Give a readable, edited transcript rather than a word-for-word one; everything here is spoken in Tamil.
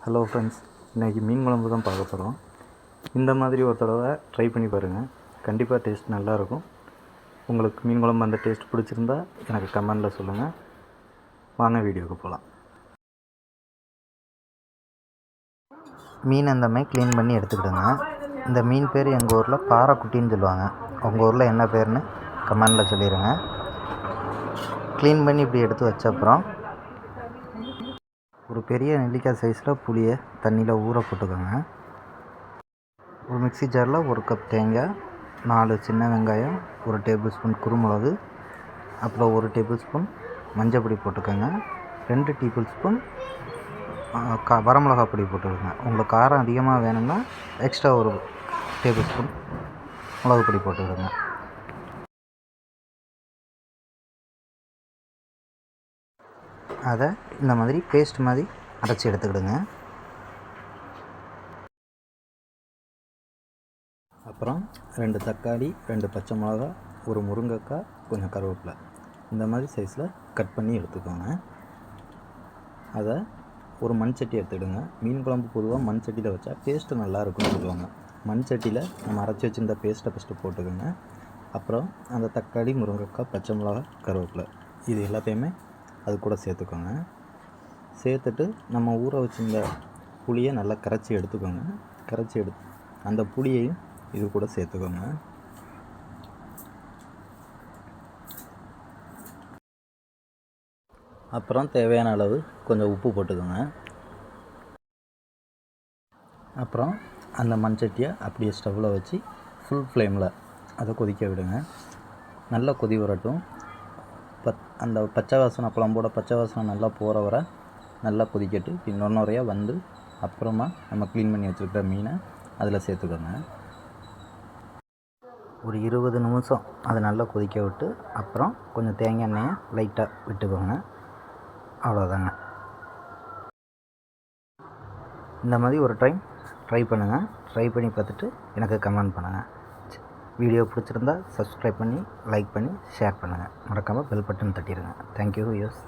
ஹலோ ஃப்ரெண்ட்ஸ், இன்றைக்கி மீன் குழம்பு தான் பார்க்க போகிறோம். இந்த மாதிரி ஒரு தடவை ட்ரை பண்ணி பாருங்கள். கண்டிப்பாக டேஸ்ட் நல்லாயிருக்கும். உங்களுக்கு மீன் குழம்பு அந்த டேஸ்ட் பிடிச்சிருந்தா எனக்கு கமெண்டில் சொல்லுங்கள். வாங்க வீடியோவுக்கு போகலாம். மீன் அந்த மாதிரி க்ளீன் பண்ணி எடுத்துக்கிடுங்க. இந்த மீன் பேர் எங்கள் ஊரில் பாறைக்குட்டின்னு சொல்லுவாங்க. உங்கள் ஊரில் என்ன பேர்னு கமெண்டில் சொல்லிடுங்க. க்ளீன் பண்ணி இப்படி எடுத்து வச்ச அப்புறம் ஒரு பெரிய நெல்லிக்காய் சைஸில் புளியை தண்ணியில் ஊற போட்டுக்கோங்க. ஒரு மிக்ஸி ஜாரில் 1 கப் தேங்காய், 4 சின்ன வெங்காயம், 1 டேபிள் ஸ்பூன் குருமிளகு, அப்புறம் 1 டேபிள் ஸ்பூன் மஞ்சள் பொடி போட்டுக்கோங்க. 2 டேபிள் ஸ்பூன் வரமிளகா பொடி போட்டுக்கோங்க. உங்களுக்கு காரம் அதிகமாக வேணும்னா எக்ஸ்ட்ரா 1 டேபிள் ஸ்பூன் மிளகு பொடி போட்டுக்கோங்க. அதை இந்த மாதிரி பேஸ்ட் மாதிரி அரைச்சி எடுத்துக்கிடுங்க. அப்புறம் 2 தக்காளி, 2 பச்சை மிளகா, 1 முருங்கைக்காய், கொஞ்சம் கருவேப்பிலை இந்த மாதிரி சைஸில் கட் பண்ணி எடுத்துக்கோங்க. அதை ஒரு மண் சட்டி எடுத்துக்கிடுங்க. மீன் குழம்பு பொதுவாக மண் சட்டியில் வச்சா டேஸ்ட்டு நல்லாயிருக்குன்னு சொல்லுவாங்க. மண் சட்டியில் நம்ம அரைச்சி வச்சுருந்த பேஸ்ட்டை ஃபஸ்ட்டு போட்டுக்கோங்க. அப்புறம் அந்த தக்காளி, முருங்கைக்காய், பச்சை மிளகா, கருவேப்பிலை இது எல்லாத்தையுமே அது கூட சேர்த்துக்கோங்க. சேர்த்துட்டு நம்ம ஊற வச்சுருந்த புளியை நல்லா கரைச்சி எடுத்துக்கோங்க. கரைச்சி எடுத்து அந்த புளியையும் இது கூட சேர்த்துக்கோங்க. அப்புறம் தேவையான அளவு கொஞ்சம் உப்பு போட்டுக்கோங்க. அப்புறம் அந்த மண் சட்டியை அப்படியே ஸ்டவ்வில் வச்சு ஃபுல் ஃப்ளேமில் அதை கொதிக்க விடுங்க. நல்லா கொதி வரட்டும். அந்த பச்சை வாசனை, குழம்போட பச்சை வாசனை நல்லா போகிற வர நல்லா கொதிக்கட்டு. இன்னொன்றையாக வந்து அப்புறமா நம்ம க்ளீன் பண்ணி வச்சுருக்கிற மீனை அதில் சேர்த்துக்கோங்க. ஒரு 20 நிமிஷம் அதை நல்லா கொதிக்க விட்டு அப்புறம் கொஞ்சம் தேங்காய் எண்ணெயை லைட்டாக விட்டுக்கோங்க. அவ்வளோதாங்க. இந்த மாதிரி ஒரு டைம் ட்ரை பண்ணுங்கள். ட்ரை பண்ணி பார்த்துட்டு எனக்கு கமெண்ட் பண்ணுங்கள். வீடியோ பிடிச்சிருந்தா சப்ஸ்கிரைப் பண்ணி, லைக் பண்ணி, ஷேர் பண்ணுங்கள். மறக்காமல் பெல் பட்டன் தட்டிடுங்க. Thank you viewers.